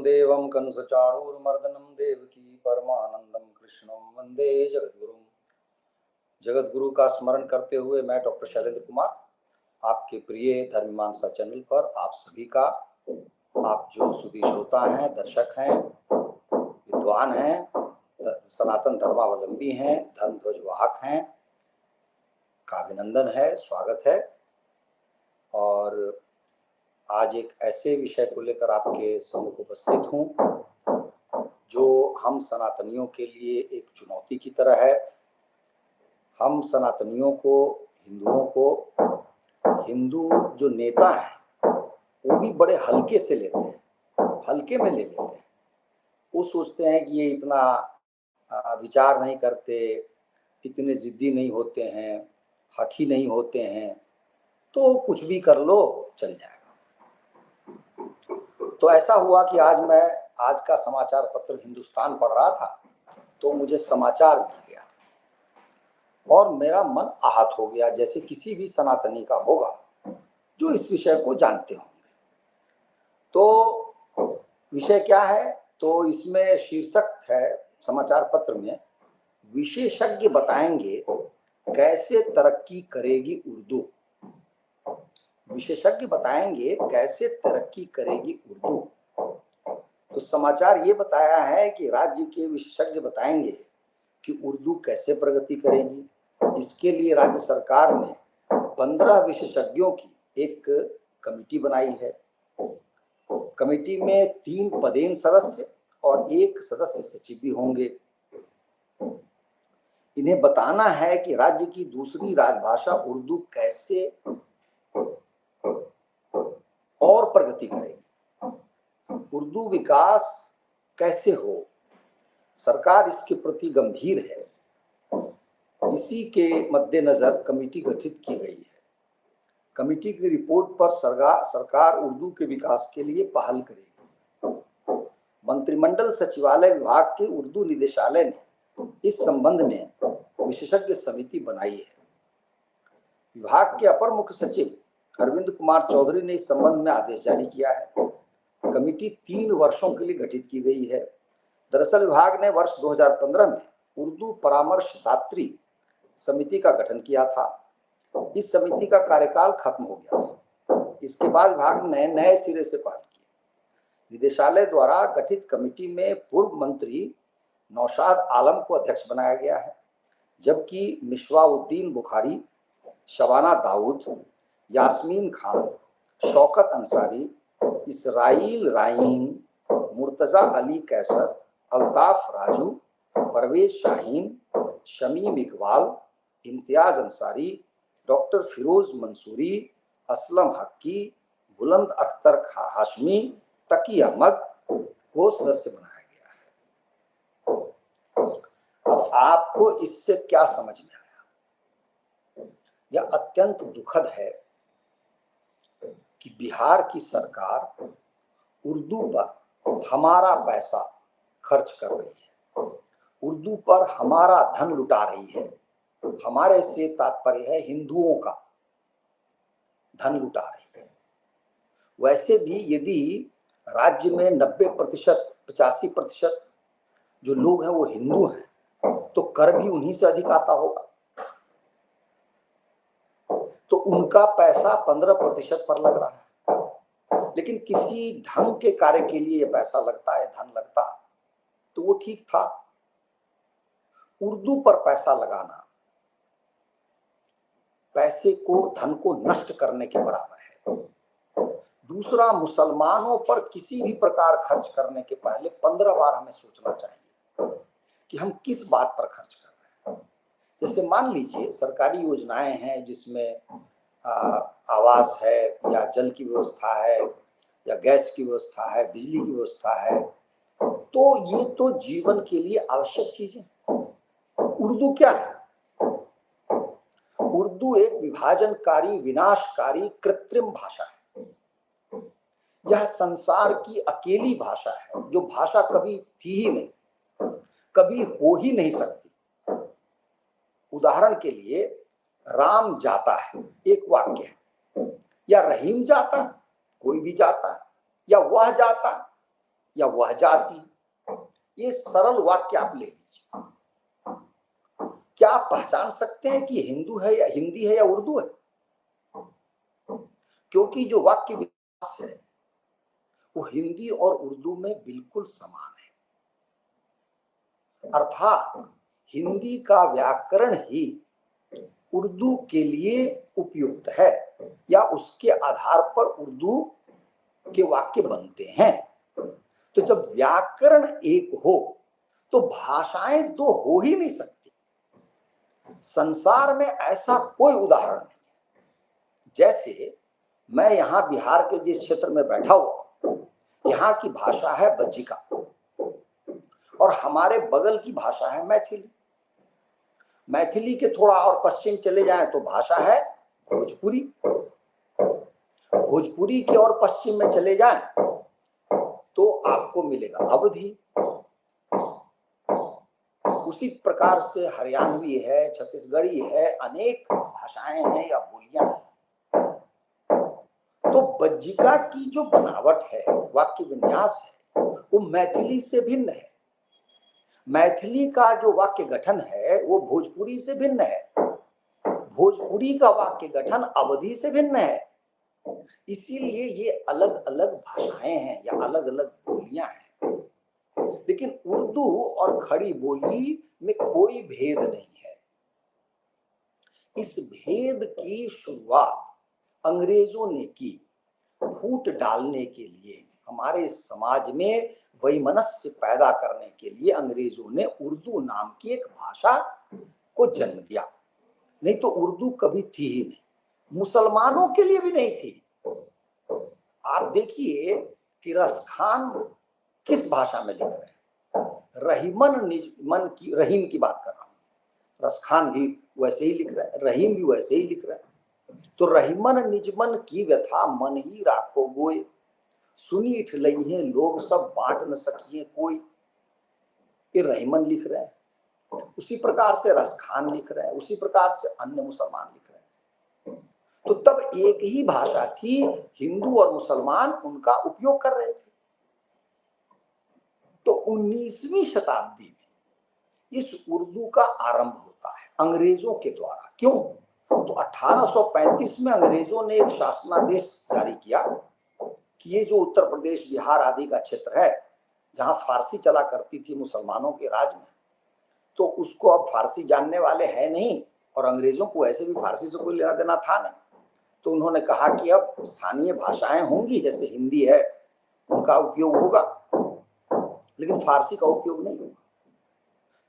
देवं कंसचाणूरमर्दनं देवकी परमानंदम कृष्णं वंदे जगद्गुरुं। जगद्गुरु का स्मरण करते हुए मैं डॉक्टर शैलेंद्र कुमार आपके प्रिय धर्ममानसा चैनल पर आप सभी का, आप जो सुधी श्रोता हैं, दर्शक हैं, विद्वान हैं, सनातन धर्मावलंबी हैं, धर्म ध्वज वाहक हैं, का अभिनंदन है, स्वागत है। और आज एक ऐसे विषय को लेकर आपके सम्मुख उपस्थित हूँ जो हम सनातनियों के लिए एक चुनौती की तरह है। हम सनातनियों को, हिंदुओं को, हिंदू जो नेता हैं वो भी बड़े हल्के से लेते हैं, हल्के में ले लेते हैं। वो सोचते हैं कि ये इतना विचार नहीं करते, इतने जिद्दी नहीं होते हैं, हठी नहीं होते हैं, तो कुछ भी कर लो चल जाएगा। तो ऐसा हुआ कि आज का समाचार पत्र हिंदुस्तान पढ़ रहा था तो मुझे समाचार मिल गया और मेरा मन आहत हो गया, जैसे किसी भी सनातनी का होगा जो इस विषय को जानते होंगे। तो विषय क्या है? तो इसमें शीर्षक है समाचार पत्र में, विशेषज्ञ बताएंगे कैसे तरक्की करेगी उर्दू। विशेषज्ञ बताएंगे कैसे तरक्की करेगी उर्दू। तो समाचार ये बताया है कि राज्य के विशेषज्ञ बताएंगे कि उर्दू कैसे प्रगति करेगी। इसके लिए राज्य सरकार ने 15 विशेषज्ञों की एक कमेटी बनाई है। कमेटी में 3 पदेन सदस्य और 1 सदस्य सचिव भी होंगे। इन्हें बताना है कि राज्य की दूसरी राजभाषा उर्दू कैसे और प्रगति करेगी, उर्दू विकास कैसे हो। सरकार इसके प्रति गंभीर है। इसी के मद्देनजर कमेटी गठित की गई है। कमेटी की रिपोर्ट पर सरकार उर्दू के विकास के लिए पहल करेगी। मंत्रिमंडल सचिवालय विभाग के उर्दू निदेशालय ने इस संबंध में विशेषज्ञ समिति बनाई है। विभाग के अपर मुख्य सचिव अरविंद कुमार चौधरी ने इस संबंध में आदेश जारी किया है। कमेटी 3 वर्षों के लिए गठित की गई है। दरअसल विभाग ने वर्ष 2015 में उर्दू परामर्शदात्री समिति का गठन किया था। इस समिति का कार्यकाल खत्म हो गया था। इसके बाद विभाग ने नए सिरे से पहल की। निदेशालय द्वारा गठित कमेटी में पूर्व मंत्री नौशाद आलम को अध्यक्ष बनाया गया है, जबकि मिसबाउद्दीन बुखारी, शबाना दाऊद, यास्मीन खान, शौकत अंसारी, इसराइल राइन, मुर्तजा अली कैसर, अल्ताफ राजू, परवेज शाहीन, शमीम इकबाल, इम्तियाज अंसारी, डॉक्टर फिरोज मंसूरी, असलम हक्की, बुलंद अख्तर हाशमी, तकी अहमद को सदस्य बनाया गया है। अब आपको इससे क्या समझ में आया? यह अत्यंत दुखद है कि बिहार की सरकार उर्दू पर हमारा पैसा खर्च कर रही है, उर्दू पर हमारा धन लुटा रही है। हमारे से तात्पर्य है हिंदुओं का धन लुटा रही है। वैसे भी यदि राज्य में 90%, 85% जो लोग हैं वो हिंदू हैं, तो कर भी उन्हीं से अधिक आता होगा। तो उनका पैसा 15% पर लग रहा है। लेकिन किसी ढंग के कार्य के लिए ये पैसा लगता है, धन लगता, तो वो ठीक था। उर्दू पर पैसा लगाना पैसे को, धन को नष्ट करने के बराबर है। दूसरा, मुसलमानों पर किसी भी प्रकार खर्च करने के पहले 15 बार हमें सोचना चाहिए कि हम किस बात पर खर्च कर रहे हैं। जैसे मान लीजिए सरकारी योजनाएं हैं जिसमें आवास है, या जल की व्यवस्था है, या गैस की व्यवस्था है, बिजली की व्यवस्था है, तो ये तो जीवन के लिए आवश्यक चीजें। उर्दू क्या है? उर्दू एक विभाजनकारी, विनाशकारी, कृत्रिम भाषा है। यह संसार की अकेली भाषा है जो भाषा कभी थी ही नहीं, कभी हो ही नहीं सकती। उदाहरण के लिए, राम जाता है एक वाक्य है, या रहीम जाता, कोई भी जाता, या वह जाता, या वह जाति, ये सरल वाक्य आप ले लीजिए। क्या आप पहचान सकते हैं कि हिंदू है या हिंदी है या उर्दू है? क्योंकि जो वाक्य विकास है वो हिंदी और उर्दू में बिल्कुल समान है। अर्थात हिंदी का व्याकरण ही उर्दू के लिए उपयुक्त है या उसके आधार पर उर्दू के वाक्य बनते हैं। तो जब व्याकरण एक हो तो भाषाएं दो हो ही नहीं सकती। संसार में ऐसा कोई उदाहरण नहीं। जैसे मैं यहां बिहार के जिस क्षेत्र में बैठा हुआ, यहाँ की भाषा है बज्जिका और हमारे बगल की भाषा है मैथिली। मैथिली के थोड़ा और पश्चिम चले जाएं तो भाषा है भोजपुरी। भोजपुरी के और पश्चिम में चले जाएं तो आपको मिलेगा अवधी। उसी प्रकार से हरियाणवी है, छत्तीसगढ़ी है, अनेक भाषाएं हैं या बोलियां हैं। तो बज्जिका की जो बनावट है, वाक्य विन्यास है, वो मैथिली से भिन्न है। मैथिली का जो वाक्य गठन है वो भोजपुरी से भिन्न है। भोजपुरी का वाक्य गठन अवधी से भिन्न है। इसीलिए ये अलग अलग भाषाएं हैं या अलग अलग बोलियां हैं। लेकिन उर्दू और खड़ी बोली में कोई भेद नहीं है। इस भेद की शुरुआत अंग्रेजों ने की। फूट डालने के लिए, हमारे समाज में वैमनस्य पैदा करने के लिए अंग्रेजों ने उर्दू नाम की एक भाषा को जन्म दिया। नहीं तो उर्दू कभी थी ही नहीं, मुसलमानों के लिए भी नहीं थी। आप देखिए कि रसखान किस भाषा में लिख रहे हैं? रहीम की बात कर रहा हूं। रसखान भी वैसे ही लिख रहा है, रहीम भी वैसे ही लिख रहा है। तो रहीमन निजमन की व्यथा मन ही राखो गोय, सुनी इठलई है लोग सब बांट न सकिए कोई। ये रहीमन लिख रहे हैं, उसी प्रकार से रसखान लिख रहे हैं, उसी प्रकार से अन्य मुसलमान लिख रहे हैं। तो तब एक ही भाषा थी, हिंदू और मुसलमान उनका उपयोग कर रहे थे। तो 19वीं शताब्दी में इस उर्दू का आरंभ होता है अंग्रेजों के द्वारा। क्यों? तो 1835 में अंग्रेजों ने एक शासनादेश जारी किया कि ये जो उत्तर प्रदेश, बिहार आदि का क्षेत्र है जहां फारसी चला करती थी मुसलमानों के राज में, तो उसको अब फारसी जानने वाले हैं नहीं और अंग्रेजों को ऐसे भी फारसी से कोई लेना देना था नहीं। तो उन्होंने कहा कि अब स्थानीय भाषाएं होंगी, जैसे हिंदी है उनका उपयोग होगा, लेकिन फारसी का उपयोग नहीं होगा।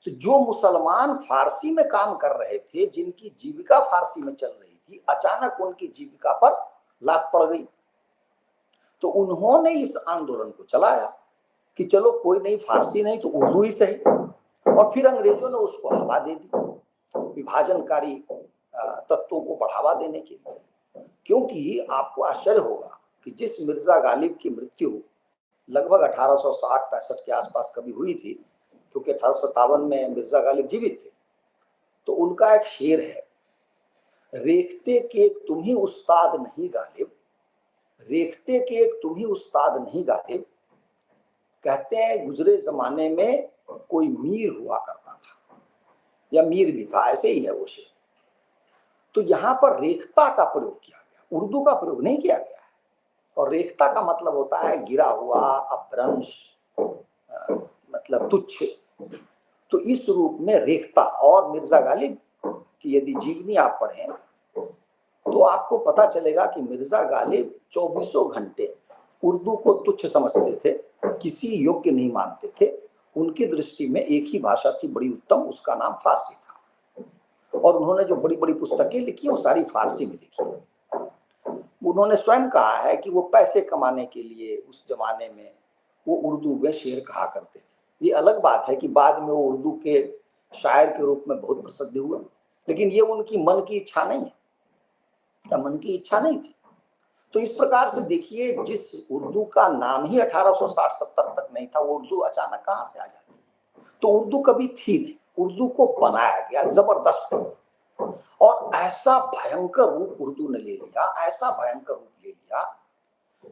तो जो मुसलमान फारसी में काम कर रहे थे, जिनकी जीविका फारसी में चल रही थी, अचानक उनकी जीविका पर लात पड़ गई। तो उन्होंने इस आंदोलन को चलाया कि चलो कोई नहीं, फारसी नहीं तो उर्दू ही सही। और फिर अंग्रेजों ने उसको हवा दे दी विभाजनकारी तत्वों को बढ़ावा देने के लिए। क्योंकि आपको आश्चर्य होगा कि जिस मिर्जा गालिब की मृत्यु लगभग 1860-65 के आसपास कभी हुई थी, क्योंकि 1857 में मिर्जा गालिब जीवित थे, तो उनका एक शेर है, रेखते के एक तुम ही उस्ताद नहीं गालिब, रेखते के एक तुम ही उस्ताद नहीं गालिब। कहते हैं गुजरे जमाने में कोई मीर हुआ करता था या मीर भी था, ऐसे ही है वो शेर। तो यहाँ पर रेखता का प्रयोग किया गया, उर्दू का प्रयोग नहीं किया गया है। और रेखता का मतलब होता है गिरा हुआ, अपभ्रंश, मतलब तुच्छ। तो इस रूप में रेखता। और मिर्जा गालिब की यदि जीवनी आप पढ़ें तो आपको पता चलेगा कि मिर्जा गालिब 24 घंटे उर्दू को तुच्छ समझते थे, किसी योग्य नहीं मानते थे। उनकी दृष्टि में एक ही भाषा थी बड़ी उत्तम, उसका नाम फारसी था। और उन्होंने जो बड़ी बड़ी पुस्तकें लिखी वो सारी फारसी में लिखी। उन्होंने स्वयं कहा है कि वो पैसे कमाने के लिए उस जमाने में वो उर्दू में शेर कहा करते थे। ये अलग बात है कि बाद में वो उर्दू के शायर के रूप में बहुत प्रसिद्ध हुए, लेकिन ये उनकी मन की इच्छा नहीं है, मन की इच्छा नहीं थी। तो इस प्रकार से देखिए, जिस उर्दू का नाम ही 1860-70 तक नहीं था, वो उर्दू अचानक कहां से आ जाती। तो उर्दू कभी थी नहीं, उर्दू को बनाया गया जबरदस्त। और ऐसा भयंकर रूप उर्दू ने ले लिया, ऐसा भयंकर रूप ले लिया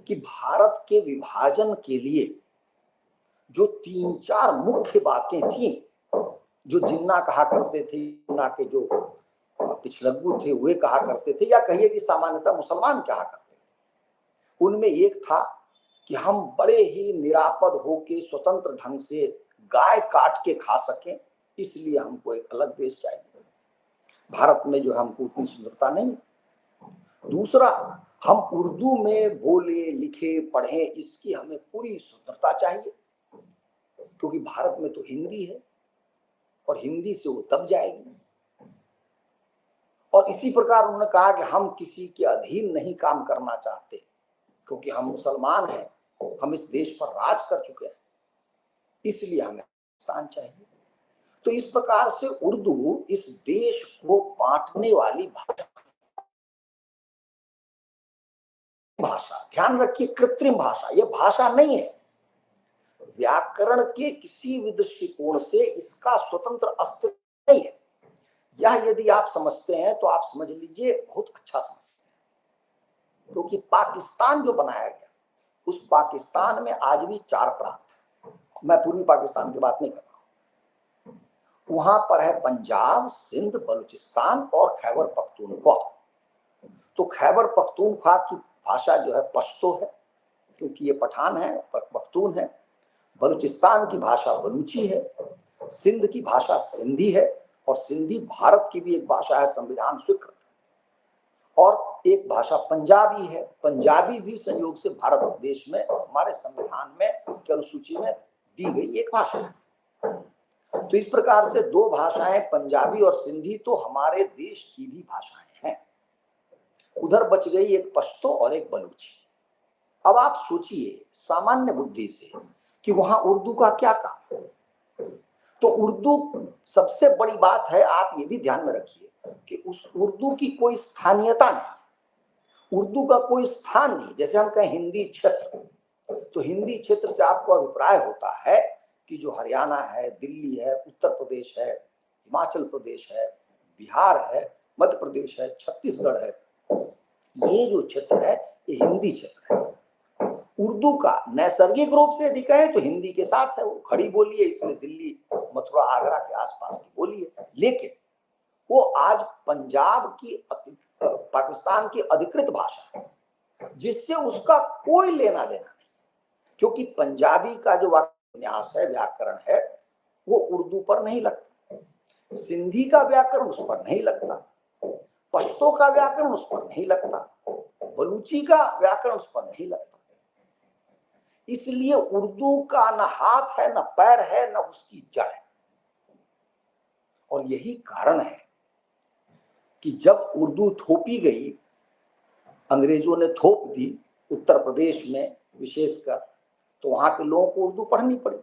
कि भारत के विभाजन के लिए जो 3-4 मुख्य बातें थी, जो जिन्ना कहा करते थे, जिन्ना के जो पिछलग्गू थे वे कहा करते थे, या कहिए कि सामान्यतः मुसलमान कहा करते थे। उनमें एक था कि हम बड़े ही निरापद होके स्वतंत्र ढंग से गाय काट के खा सकें, इसलिए हमको एक अलग देश चाहिए। भारत में जो हमको उतनी सुंदरता नहीं। दूसरा, हम उर्दू में बोले लिखे पढ़े, इसकी हमें पूरी सुंदरता चाहिए, क्योंकि भारत में तो हिंदी है और हिंदी से वो दब जाएगी। और इसी प्रकार उन्होंने कहा कि हम किसी के अधीन नहीं काम करना चाहते, क्योंकि हम मुसलमान हैं, हम इस देश पर राज कर चुके हैं, इसलिए हमें पाकिस्तान चाहिए। तो इस प्रकार से उर्दू इस देश को बांटने वाली भाषा, ध्यान रखिए, कृत्रिम भाषा, यह भाषा नहीं है। व्याकरण के किसी भी दृष्टिकोण से इसका स्वतंत्र अस्तित्व नहीं है। यह यदि आप समझते हैं तो आप समझ लीजिए बहुत अच्छा समझते हैं, क्योंकि पाकिस्तान जो बनाया गया, उस पाकिस्तान में आज भी 4 प्रांत हैं। मैं पूर्वी पाकिस्तान की बात नहीं कर रहा हूं। वहां पर है पंजाब, सिंध, बलूचिस्तान और खैबर पख्तूनख्वा। तो खैबर पख्तूनख्वा की भाषा जो है पश्तो है, क्योंकि ये पठान है, पख्तून है। बलूचिस्तान की भाषा बलूची है। सिंध की भाषा सिंधी है, और सिंधी भारत की भी एक भाषा है, संविधान स्वीकृत। और एक भाषा पंजाबी है। पंजाबी भी संयोग से भारत देश में हमारे संविधान में की अनुसूची में दी गई एक भाषा है। तो इस प्रकार से 2 भाषाएं, पंजाबी और सिंधी, तो हमारे देश की भी भाषाएं हैं। उधर बच गई एक पश्तो और एक बलूची। अब आप सोचिए सामान्य बुद्धि से कि वहां उर्दू का क्या काम है। तो उर्दू सबसे बड़ी बात है, आप ये भी ध्यान में रखिए कि उस उर्दू की कोई स्थानीयता नहीं, उर्दू का कोई स्थान नहीं। जैसे हम कहें हिंदी क्षेत्र, तो हिंदी क्षेत्र से आपको अभिप्राय होता है कि जो हरियाणा है, दिल्ली है, उत्तर प्रदेश है, हिमाचल प्रदेश है, बिहार है, मध्य प्रदेश है, छत्तीसगढ़ है, ये जो क्षेत्र है ये हिंदी क्षेत्र है। उर्दू का नैसर्गिक रूप से अधिक है तो हिंदी के साथ है, वो खड़ी बोली है, इसलिए दिल्ली, मथुरा, आगरा के आसपास की बोली है। लेकिन वो आज पंजाब की, पाकिस्तान की अधिकृत भाषा है, जिससे उसका कोई लेना देना नहीं, क्योंकि पंजाबी का जो वाक्यान्यास है, व्याकरण है, वो उर्दू पर नहीं लगता। सिंधी का व्याकरण उस पर नहीं लगता, पश्तो का व्याकरण उस पर नहीं लगता, बलूची का व्याकरण उस पर नहीं लगता। इसलिए उर्दू का न हाथ है, न पैर है, न उसकी जड़ है। और यही कारण है कि जब उर्दू थोपी गई, अंग्रेजों ने थोप दी उत्तर प्रदेश में विशेषकर, तो वहां के लोगों को उर्दू पढ़नी पड़ी।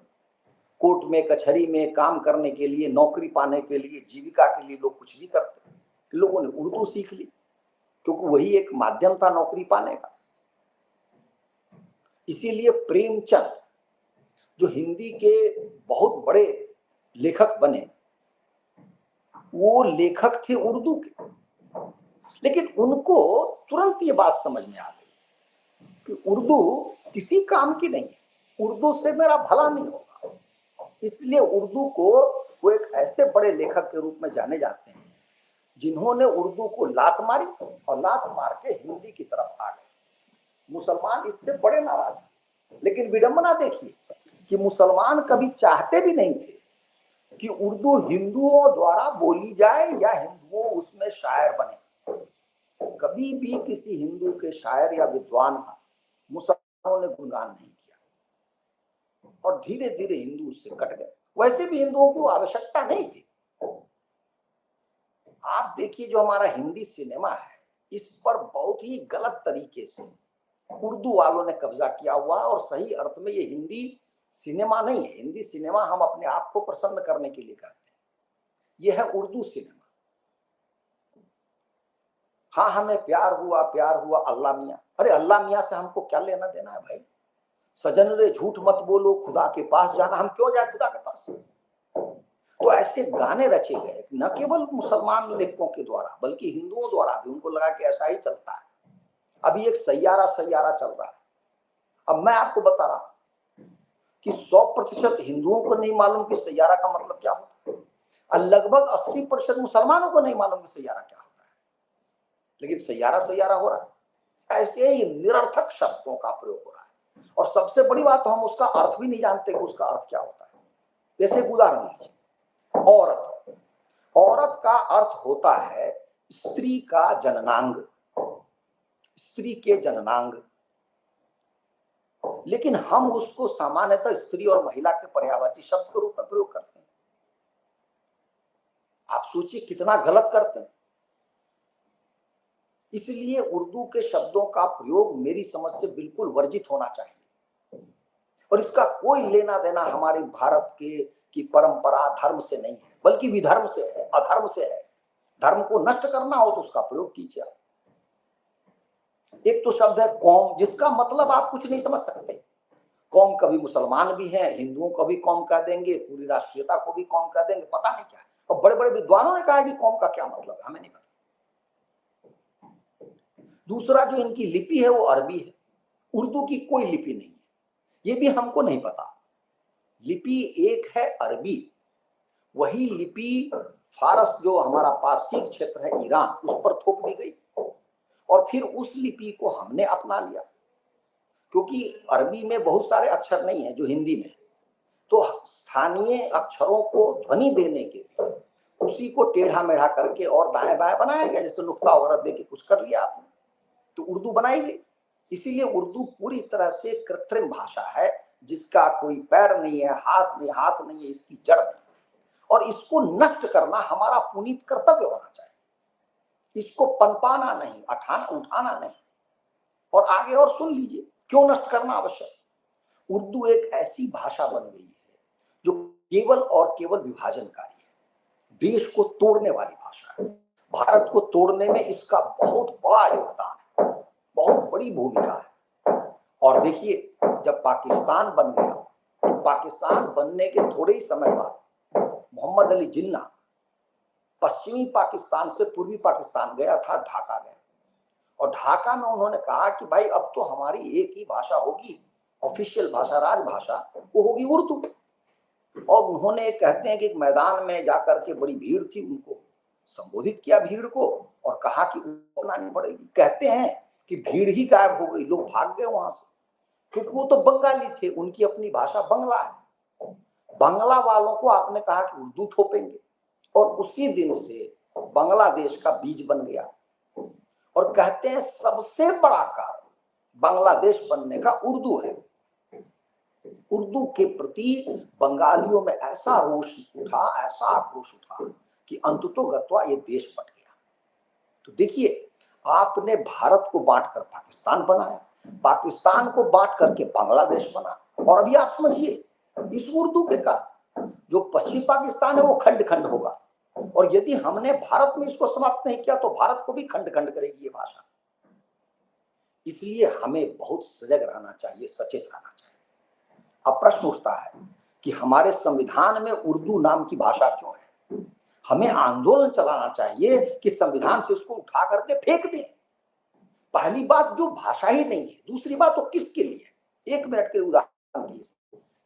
कोर्ट में, कचहरी में काम करने के लिए, नौकरी पाने के लिए, जीविका के लिए लोग कुछ भी करते, लोगों ने उर्दू सीख ली, क्योंकि वही एक माध्यम था नौकरी पाने का। इसीलिए प्रेमचंद जो हिंदी के बहुत बड़े लेखक बने, वो लेखक थे उर्दू के। लेकिन उनको तुरंत ये बात समझ में आ गई कि उर्दू किसी काम की नहीं है, उर्दू से मेरा भला नहीं होगा। इसलिए उर्दू को वो एक ऐसे बड़े लेखक के रूप में जाने जाते हैं जिन्होंने उर्दू को लात मारी और लात मार के हिंदी की तरफ आ गए। मुसलमान इससे बड़े नाराज हैं। लेकिन विडंबना देखिए कि मुसलमान कभी चाहते भी नहीं थे कि उर्दू हिंदुओं द्वारा बोली जाए या हिंदुओं उसमें शायर बने। कभी भी किसी हिंदू के शायर या विद्वान का मुसलमानों ने गुणगान नहीं किया, और धीरे धीरे हिंदू उससे कट गए। वैसे भी हिंदुओं को आवश्यकता नहीं थी। आप देखिए जो हमारा हिंदी सिनेमा है, इस पर बहुत ही गलत तरीके से उर्दू वालों ने कब्जा किया हुआ, और सही अर्थ में ये हिंदी सिनेमा नहीं है। हिंदी सिनेमा हम अपने आप को प्रसन्न करने के लिए करते हैं, यह है उर्दू सिनेमा। हाँ, हमें प्यार हुआ अल्लाह मियाँ। अरे अल्लाह मियाँ से हमको क्या लेना देना है भाई? सजन रे झूठ मत बोलो, खुदा के पास जाना, हम क्यों जाए खुदा के पास? तो ऐसे गाने रचे गए न केवल मुसलमान लेखकों के द्वारा, बल्कि हिंदुओं द्वारा भी। उनको लगा कि ऐसा ही चलता है। अभी एक सैयारा चल रहा है। अब मैं आपको बता रहा हूं कि 100% हिंदुओं को नहीं मालूम कि सैयारा का मतलब क्या होता है, और लगभग 80% मुसलमानों को नहीं मालूम कि सैयारा क्या होता है, लेकिन सैयारा सैयारा हो रहा है। ऐसे ही निरर्थक शब्दों का प्रयोग हो रहा है, और सबसे बड़ी बात तो हम उसका अर्थ भी नहीं जानते कि उसका अर्थ क्या होता है। जैसे एक उदाहरण लीजिए, औरत। औरत का अर्थ होता है स्त्री का जननांग, स्त्री के जननांग, लेकिन हम उसको सामान्यतः स्त्री और महिला के पर्यायवाची शब्द के रूप में प्रयोग करते हैं। आप सोचिए कितना गलत करते हैं। इसलिए उर्दू के शब्दों का प्रयोग मेरी समझ से बिल्कुल वर्जित होना चाहिए, और इसका कोई लेना देना हमारे भारत के की परंपरा धर्म से नहीं है, बल्कि विधर्म से है, अधर्म से है। धर्म को नष्ट करना हो तो उसका प्रयोग कीजिए आप। एक तो शब्द है कौम, जिसका मतलब आप कुछ नहीं समझ सकते। कौम कभी मुसलमान भी है, हिंदुओं को भी कौम कह देंगे, पूरी राष्ट्रीयता को भी कौम कह देंगे, पता नहीं क्या है। और बड़े बड़े विद्वानों ने कहा है कि कौम का क्या मतलब है, हमें नहीं पता। दूसरा जो इनकी लिपि है वो अरबी है, उर्दू की कोई लिपि नहीं है, ये भी हमको नहीं पता। लिपि एक है अरबी, वही लिपि फारस जो हमारा पारसी क्षेत्र है ईरान, उस पर थोप दी गई, और फिर उस लिपि को हमने अपना लिया। क्योंकि अरबी में बहुत सारे अक्षर नहीं है जो हिंदी में, तो स्थानीय अक्षरों को ध्वनि देने के लिए उसी को टेढ़ा मेढ़ा करके और दाएं बाएं बनाया गया, जैसे नुक्ता वगैरह दे के कुछ कर लिया आपने, तो उर्दू बनाई गई। इसीलिए उर्दू पूरी तरह से कृत्रिम भाषा है, जिसका कोई पैर नहीं है, हाथ नहीं है, इसकी जड़ नहीं, और इसको नष्ट करना हमारा पुनीत कर्तव्य होना चाहिए। इसको पनपाना नहीं, उठाना नहीं। और आगे और सुन लीजिए क्यों नष्ट करना आवश्यक। उर्दू एक ऐसी भाषा बन गई है जो केवल और केवल विभाजनकारी है, देश को तोड़ने वाली भाषा है। भारत को तोड़ने में इसका बहुत बड़ा योगदान है, बहुत बड़ी भूमिका है। और देखिए, जब पाकिस्तान बन गया, तो पाकिस्तान बनने के थोड़े ही समय बाद मोहम्मद अली जिन्ना पश्चिमी पाकिस्तान से पूर्वी पाकिस्तान गया था, ढाका गया, और ढाका में उन्होंने कहा कि भाई अब तो हमारी एक ही भाषा होगी, ऑफिशियल भाषा, राजभाषा, वो होगी उर्दू। और उन्होंने, कहते हैं कि एक मैदान में जाकर के बड़ी भीड़ थी, उनको संबोधित किया भीड़ को, और कहा कि अपनानी पड़ेगी। कहते हैं कि भीड़ ही गायब हो गई, लोग भाग गए वहां से, क्योंकि वो तो बंगाली थे, उनकी अपनी भाषा बंगला है। बांग्ला वालों को आपने कहा कि उर्दू थोपेंगे, और उसी दिन से बांग्लादेश का बीज बन गया। और कहते हैं सबसे बड़ा कारण बांग्लादेश बनने का उर्दू है। उर्दू के प्रति बंगालियों में ऐसा रोष उठा, ऐसा आक्रोश उठा कि अंततोगत्वा ये देश बट गया। तो देखिए, आपने भारत को बांटकर पाकिस्तान बनाया, पाकिस्तान को बांट करके बांग्लादेश बना, और अभी आप समझिए इस उर्दू के कारण जो पश्चिमी पाकिस्तान है वो खंड खंड होगा, और यदि हमने भारत में इसको समाप्त नहीं किया तो भारत को भी खंड खंड करेगी ये भाषा। इसलिए हमें बहुत सजग रहना चाहिए, सचेत रहना चाहिए। अब प्रश्न उठता है कि हमारे संविधान में उर्दू नाम की भाषा क्यों है। हमें आंदोलन चलाना चाहिए कि संविधान से उसको उठा करके फेंक दें। पहली बात, जो भाषा ही नहीं है। दूसरी बात, तो किसके लिए। एक मिनट के उदाहरण के लिए,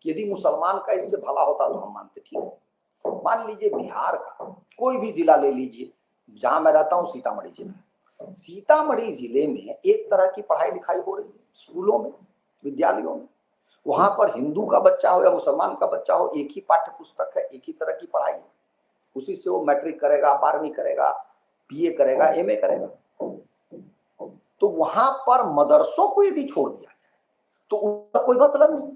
यदि मुसलमान का इससे भला होता तो हम मानते, ठीक है। मान लीजिए बिहार का कोई भी जिला ले लीजिए, जहां मैं रहता हूँ सीतामढ़ी जिला, सीतामढ़ी जिले में एक तरह की पढ़ाई लिखाई हो रही है, स्कूलों में, विद्यालयों में। वहां पर हिंदू का बच्चा हो या मुसलमान का बच्चा हो, एक ही पाठ्य पुस्तक है, एक ही तरह की पढ़ाई है, उसी से वो मैट्रिक करेगा, 12वीं करेगा, बीए करेगा, एमए करेगा। तो वहां पर मदरसों को यदि छोड़ दिया जाए तो उसका कोई मतलब नहीं।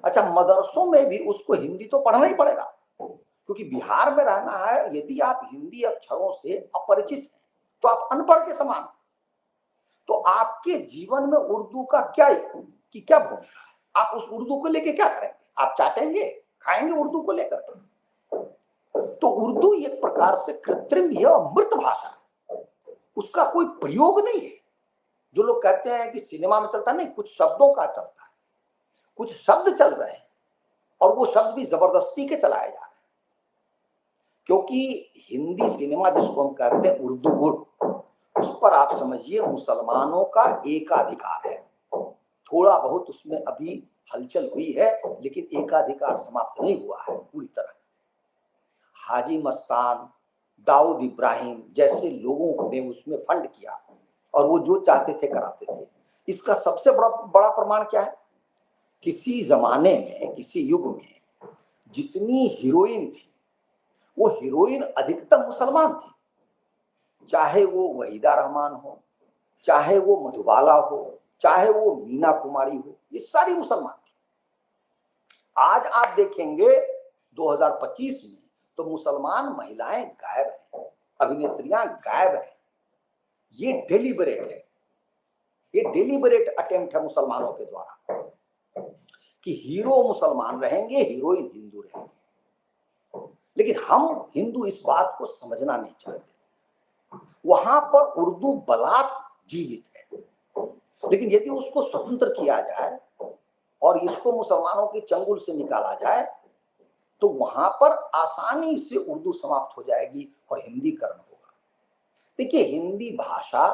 अच्छा, मदरसों में भी उसको हिंदी तो पढ़ना ही पड़ेगा, क्योंकि बिहार में रहना है। यदि आप हिंदी अक्षरों से अपरिचित हैं तो आप अनपढ़ के समान। तो आपके जीवन में उर्दू का क्या भूमिका है। आप उस उर्दू को लेके क्या करेंगे, आप चाटेंगे, खाएंगे उर्दू को लेकर। तो उर्दू एक प्रकार से कृत्रिम है और मृत भाषा है, उसका कोई प्रयोग नहीं है। जो लोग कहते हैं कि सिनेमा में चलता नहीं, कुछ शब्दों का चलता है, कुछ शब्द चल रहे हैं, और वो शब्द भी जबरदस्ती के चलाए जा रहे हैं। क्योंकि हिंदी सिनेमा जिसको हम कहते हैं उर्दू गुड, उस पर आप समझिए मुसलमानों का एकाधिकार है। थोड़ा बहुत उसमें अभी हलचल हुई है, लेकिन एकाधिकार समाप्त नहीं हुआ है पूरी तरह। हाजी मस्तान, दाऊद इब्राहिम जैसे लोगों ने उसमें फंड किया और वो जो चाहते थे कराते थे। इसका सबसे बड़ा बड़ा प्रमाण क्या है? किसी जमाने में, किसी युग में जितनी हीरोइन थी, वो हीरोइन अधिकतम मुसलमान थी। चाहे वो वहीदा रहमान हो, चाहे वो मधुबाला हो, चाहे वो मीना कुमारी हो, ये सारी मुसलमान थी। आज आप देखेंगे 2025 में तो मुसलमान महिलाएं गायब हैं, अभिनेत्रियां गायब हैं। ये डेलिबरेट है, ये डेलिबरेट अटेम्प्ट है मुसलमानों के द्वारा कि हीरो मुसलमान रहेंगे, हीरोइन हिंदू रहेंगे। लेकिन हम हिंदू इस बात को समझना नहीं चाहते। वहां पर उर्दू बलात् जीवित है, लेकिन यदि उसको स्वतंत्र किया जाए और इसको मुसलमानों के चंगुल से निकाला जाए तो वहां पर आसानी से उर्दू समाप्त हो जाएगी और हिंदीकरण होगा। देखिए, हिंदी भाषा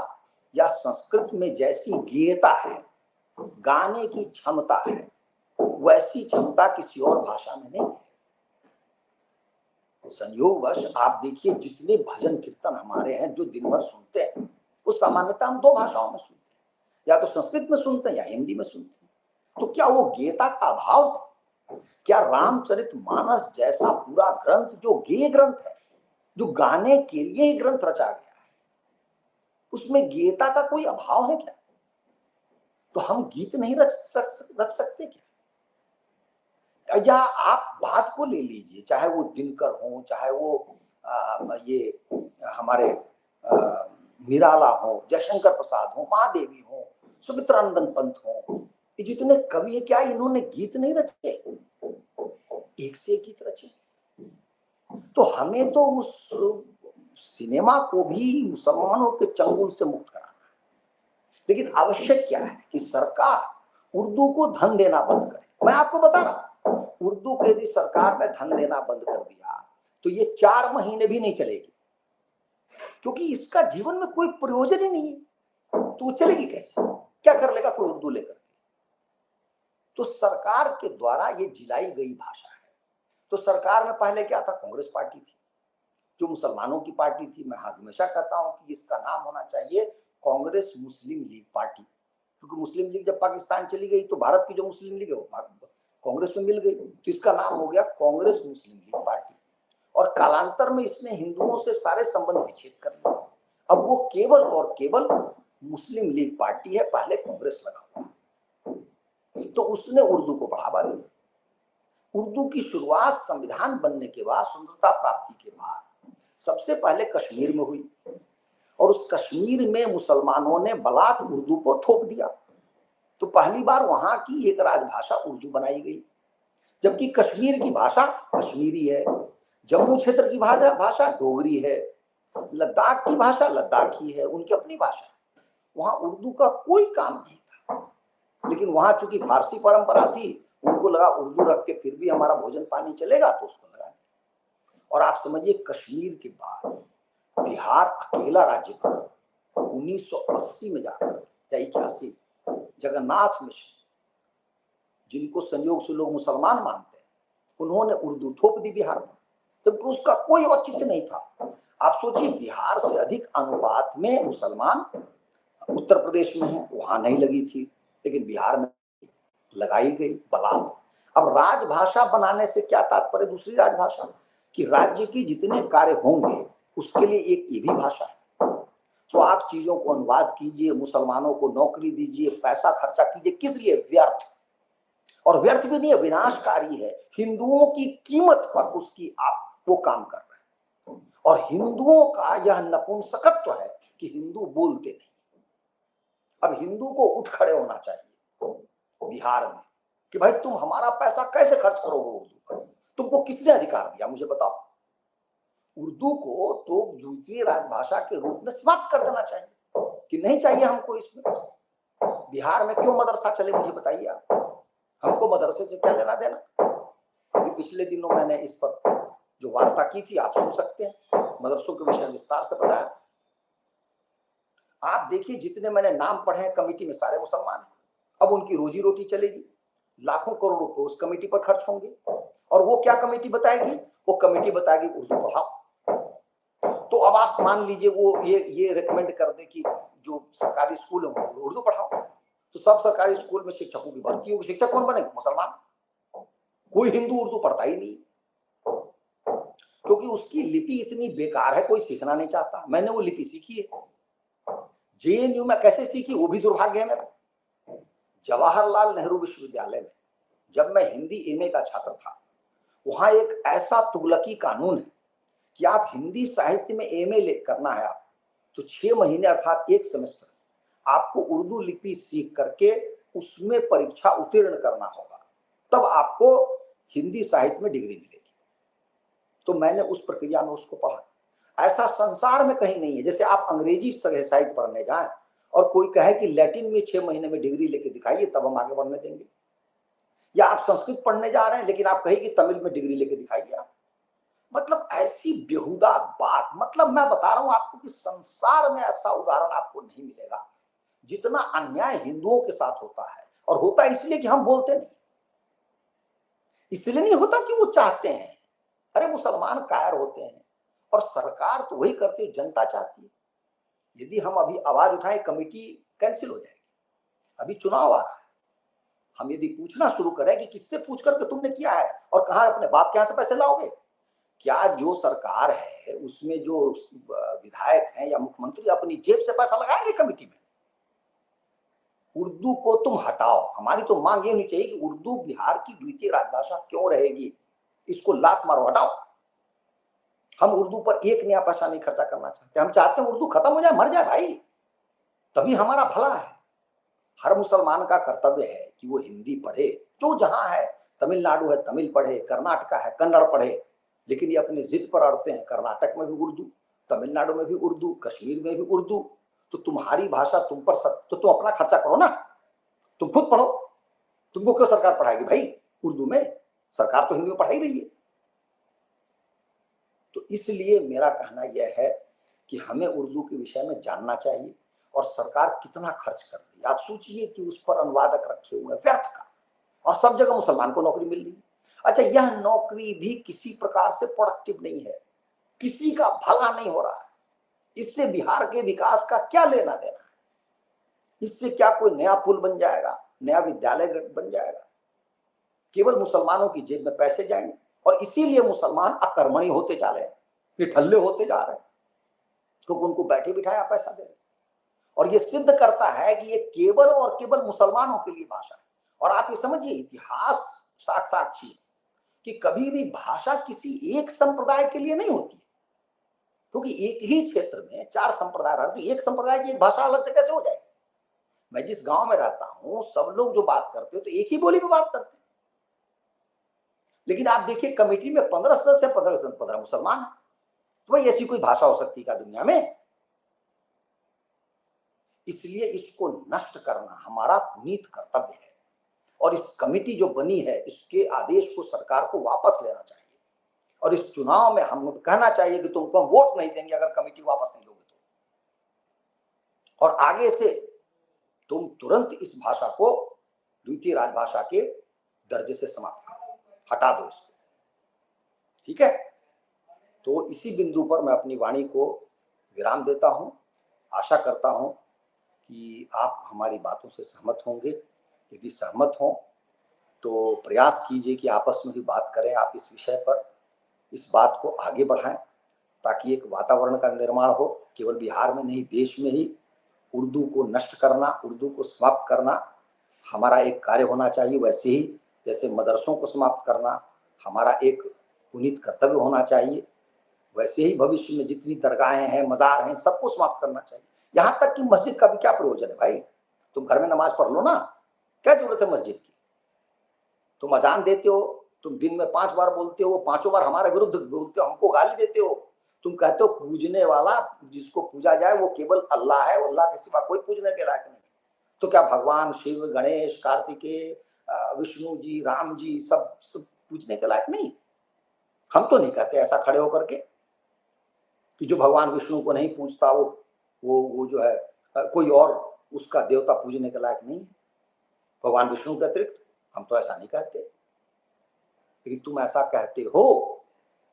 या संस्कृत में जैसी गेयता है, गाने की क्षमता है, वैसी क्षमता किसी और भाषा में नहीं है। संयोगवश आप देखिए, जितने भजन कीर्तन हमारे हैं जो दिन भर सुनते हैं, वो सामान्यतः हम दो भाषाओं में सुनते हैं, या तो संस्कृत में सुनते हैं या हिंदी में सुनते हैं। तो क्या वो गेयता का अभाव है? क्या रामचरितमानस जैसा पूरा ग्रंथ जो गेय ग्रंथ है, जो गाने के लिए ही ग्रंथ रचा गया है, उसमें गेयता का कोई अभाव है क्या? तो हम गीत नहीं रच सकते क्या? या आप बात को ले लीजिए, चाहे वो दिनकर हो, चाहे वो ये हमारे निराला हो, जयशंकर प्रसाद हो, महादेवी हो, सुमित्रानंदन पंत हो, ये जितने कवि है, क्या इन्होंने गीत नहीं रचे? एक से एक गीत रचे। तो हमें तो उस सिनेमा को भी मुसलमानों के चंगुल से मुक्त कराना है। लेकिन आवश्यक क्या है कि सरकार उर्दू को धन देना बंद करे। मैं आपको बता रहा हूं, उर्दू को यदि सरकार ने धन देना बंद कर दिया तो ये 4 महीने भी नहीं चलेगी, क्योंकि इसका जीवन में कोई प्रयोजन ही नहीं है। तो चलेगी कैसे? क्या कर लेगा कोई उर्दू लेकर? तो सरकार के द्वारा ये जिलाई गई भाषा है। तो सरकार में पहले क्या था? कांग्रेस पार्टी थी, जो मुसलमानों की पार्टी थी। मैं हमेशा कहता हूं कि इसका नाम होना चाहिए कांग्रेस मुस्लिम लीग पार्टी, क्योंकि मुस्लिम लीग जब पाकिस्तान चली गई तो भारत की जो मुस्लिम लीग है वो कांग्रेस में मिल गई, तो इसका नाम हो गया कांग्रेस मुस्लिम लीग पार्टी। और कालांतर में इसने हिंदुओं से सारे संबंध विच्छेद कर लिए। अब वो केवल और केवल मुस्लिम लीग पार्टी है, पहले कांग्रेस लगा हुआ। तो उसने उर्दू को बढ़ावा दिया। उर्दू की शुरुआत संविधान बनने के बाद, स्वतंत्रता प्राप्ति के बाद सबसे पहले कश्मीर में हुई, और उस कश्मीर में मुसलमानों ने बलात् उर्दू को थोप दिया। तो पहली बार वहां की एक राजभाषा उर्दू बनाई गई, जबकि कश्मीर की भाषा कश्मीरी है, जम्मू क्षेत्र की भाषा डोगरी है, लद्दाख की भाषा लद्दाखी है, उनकी अपनी भाषा। वहां उर्दू का कोई काम नहीं था, लेकिन वहां चूंकि फारसी परंपरा थी, उनको लगा उर्दू रख के फिर भी हमारा भोजन पानी चलेगा, तो उसको लगा। और आप समझिए, कश्मीर के बाद बिहार अकेला राज्य बना 1980 में जाकर, या 81। जगन्नाथ मिश्र, जिनको संयोग से लोग मुसलमान मानते हैं, उन्होंने उर्दू थोप दी बिहार में, जबकि उसका कोई औचित्य नहीं था। आप सोचिए, बिहार से अधिक अनुपात में मुसलमान उत्तर प्रदेश में है, वहां नहीं लगी थी, लेकिन बिहार में लगाई गई बलात्। अब राजभाषा बनाने से क्या तात्पर्य? दूसरी राजभाषा कि राज्य की जितने कार्य होंगे उसके लिए एक ये भी भाषा है। तो आप चीजों को अनुवाद कीजिए, मुसलमानों को नौकरी दीजिए, पैसा खर्चा कीजिए, किस लिए? व्यर्थ। और व्यर्थ भी नहीं है, विनाशकारी है। हिंदुओं की कीमत पर उसकी आप वो काम कर रहे हैं। और हिंदुओं का यह नपुंसकत्व है कि हिंदू बोलते नहीं। अब हिंदू को उठ खड़े होना चाहिए बिहार में कि भाई तुम हमारा पैसा कैसे खर्च करोगे उर्दू पर? तुमको किसने अधिकार दिया, मुझे बताओ। उर्दू को तो द्वितीय राजभाषा के रूप में समाप्त कर देना चाहिए कि नहीं चाहिए हमको इसमें। बिहार में क्यों मदरसा चले, मुझे बताइए आप। हमको मदरसे से क्या लेना देना? अभी पिछले दिनों मैंने इस पर जो वार्ता की थी, आप सुन सकते हैं, मदरसों के विषय विस्तार से बताया। आप देखिए, जितने मैंने नाम पढ़े हैं कमेटी में, सारे मुसलमान हैं। अब उनकी रोजी रोटी चलेगी, लाखों करोड़ रुपए उस कमेटी पर खर्च होंगे। और वो क्या कमेटी बताएगी? वो कमेटी बताएगी उर्दू पढ़ाओ। तो अब आप मान लीजिए वो ये रिकमेंड कर दे कि जो सरकारी स्कूल है उर्दू पढ़ाओ, तो सब सरकारी स्कूल में शिक्षकों की भर्ती होगी। शिक्षक कौन बनेगा? मुसलमान। कोई हिंदू उर्दू पढ़ता ही नहीं, क्योंकि उसकी लिपि इतनी बेकार है, कोई सीखना नहीं चाहता। मैंने वो लिपि सीखी है, जेएनयू में कैसे सीखी वो भी दुर्भाग्य है मेरा। जवाहरलाल नेहरू विश्वविद्यालय में जब मैं हिंदी एमए का छात्र था, वहां एक ऐसा तुगलकी कानून है कि आप हिंदी साहित्य में एमए करना है आप, तो 6 महीने अर्थात 1 सेमेस्टर आपको उर्दू लिपि सीख करके उसमें परीक्षा उत्तीर्ण करना होगा, तब आपको हिंदी साहित्य में डिग्री मिलेगी। तो मैंने उस प्रक्रिया में उसको पढ़ा। ऐसा संसार में कहीं नहीं है। जैसे आप अंग्रेजी साहित्य पढ़ने जाएं और कोई कहे कि लैटिन में 6 महीने में डिग्री लेके दिखाइए तब हम आगे बढ़ने देंगे, या आप संस्कृत पढ़ने जा रहे हैं लेकिन आप कहिए कि तमिल में डिग्री लेके दिखाइए आप। मतलब ऐसी बेहुदा बात। मतलब मैं बता रहा हूं आपको कि संसार में ऐसा उदाहरण आपको नहीं मिलेगा जितना अन्याय हिंदुओं के साथ होता है। और होता है इसलिए कि हम बोलते नहीं, इसलिए नहीं होता कि वो चाहते हैं। अरे मुसलमान कायर होते हैं और सरकार तो वही करती है जनता चाहती है। यदि हम अभी आवाज उठाएं कमेटी कैंसिल हो जाएगी। अभी चुनाव आ रहा है, हम यदि पूछना शुरू करें कि किससे पूछ करके तुमने किया है और कहा अपने बाप के यहां से पैसे लाओगे, क्या जो सरकार है उसमें जो विधायक हैं या मुख्यमंत्री अपनी जेब से पैसा लगाएंगे कमेटी में? उर्दू को तुम हटाओ। हमारी तो मांग ये होनी चाहिए कि उर्दू बिहार की द्वितीय राजभाषा क्यों रहेगी, इसको लात मारो, हटाओ। हम उर्दू पर 1 नया पैसा नहीं खर्चा करना चाहते। हम चाहते हैं उर्दू खत्म हो जाए, मर जाए भाई, तभी हमारा भला है। हर मुसलमान का कर्तव्य है कि वो हिंदी पढ़े, जो जहां है। तमिलनाडु है तमिल पढ़े, कर्नाटका है कन्नड़ पढ़े, लेकिन ये अपनी जिद पर अड़ते हैं। कर्नाटक में भी उर्दू, तमिलनाडु में भी उर्दू, कश्मीर में भी उर्दू। तो तुम्हारी भाषा तुम पर तो तुम अपना खर्चा करो ना, तुम खुद पढ़ो। तुमको क्यों सरकार पढ़ाएगी भाई उर्दू में? सरकार तो हिंदी में पढ़ाई रही है। तो इसलिए मेरा कहना यह है कि हमें उर्दू के विषय में जानना चाहिए। और सरकार कितना खर्च कर रही है आप सोचिए कि उस पर अनुवादक रखे हुए व्यर्थ का, और सब जगह मुसलमान को नौकरी मिल रही है। अच्छा, यह नौकरी भी किसी प्रकार से प्रोडक्टिव नहीं है, किसी का भला नहीं हो रहा है। इससे बिहार के विकास का क्या लेना देना है? इससे क्या कोई नया पुल बन जाएगा, नया विद्यालय बन जाएगा? केवल मुसलमानों की जेब में पैसे जाएंगे। और इसीलिए मुसलमान अकर्मणी होते जा रहे हैं, निठल्ले होते जा रहे हैं, क्योंकि उनको बैठे बिठाया पैसा दे रहे। और ये सिद्ध करता है कि ये केवल और केवल मुसलमानों के लिए भाषा है। और आप ये समझिए, इतिहास साक्षी कि कभी भी भाषा किसी एक संप्रदाय के लिए नहीं होती है, क्योंकि एक ही क्षेत्र में 4 संप्रदाय रहते, एक संप्रदाय की एक भाषा अलग से कैसे हो जाएगी? मैं जिस गांव में रहता हूं, सब लोग जो बात करते हो तो एक ही बोली में बात करते हैं। लेकिन आप देखिए कमेटी में 15 सदस्य, 15 मुसलमान है। तो भाई ऐसी कोई भाषा हो सकती है क्या दुनिया में? इसलिए इसको नष्ट करना हमारा पुनीत कर्तव्य है। और इस कमेटी जो बनी है, इसके आदेश को सरकार को वापस लेना चाहिए। और इस चुनाव में हम कहना चाहिए कि तुमको हम वोट नहीं देंगे अगर कमेटी वापस नहीं लोगे तो। और आगे से तुम तुरंत इस भाषा को द्वितीय राजभाषा के दर्जे से समाप्त करो, हटा दो इसको। ठीक है? तो इसी बिंदु पर मैं अपनी वाणी को विराम देता हूं। आशा करता हूं कि आप हमारी बातों से सहमत होंगे। यदि सहमत हों तो प्रयास कीजिए कि आपस में भी बात करें आप इस विषय पर, इस बात को आगे बढ़ाएं, ताकि एक वातावरण का निर्माण हो। केवल बिहार में नहीं, देश में ही उर्दू को नष्ट करना, उर्दू को समाप्त करना हमारा एक कार्य होना चाहिए। वैसे ही जैसे मदरसों को समाप्त करना हमारा एक पुनीत कर्तव्य होना चाहिए, वैसे ही भविष्य में जितनी दरगाहें हैं, मजार हैं, सबको समाप्त करना चाहिए। यहां तक कि मस्जिद का भी क्या प्रयोजन है भाई? तुम घर में नमाज पढ़ लो ना, क्या जरूरत है मस्जिद की? तुम अजान देते हो, तुम दिन में 5 बार बोलते हो, 5 बार हमारे विरुद्ध बोलते हो, हमको गाली देते हो। तुम कहते हो पूजने वाला, जिसको पूजा जाए वो केवल अल्लाह है, अल्लाह के सिवा कोई पूजने के लायक नहीं। तो क्या भगवान शिव, गणेश, कार्तिकेय, विष्णु जी, राम जी सब पूजने के लायक नहीं? हम तो नहीं कहते ऐसा खड़े होकर के कि जो भगवान विष्णु को नहीं पूजता वो जो है कोई और उसका देवता पूजने के लायक नहीं। भगवान विष्णु के अतिरिक्त हम तो ऐसा नहीं कहते, लेकिन तुम ऐसा कहते हो,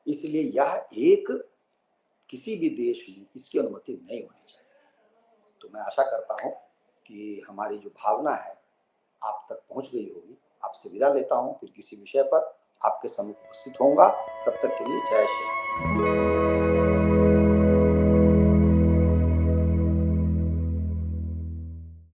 इसलिए यह एक किसी भी देश में इसकी अनुमति नहीं होनी चाहिए। तो मैं आशा करता हूँ कि हमारी जो भावना है आप तक पहुँच गई होगी। आपसे विदा लेता हूँ, फिर किसी विषय पर आपके सम्मुख उपस्थित होऊँगा। तब तक के लिए जय श्री राम।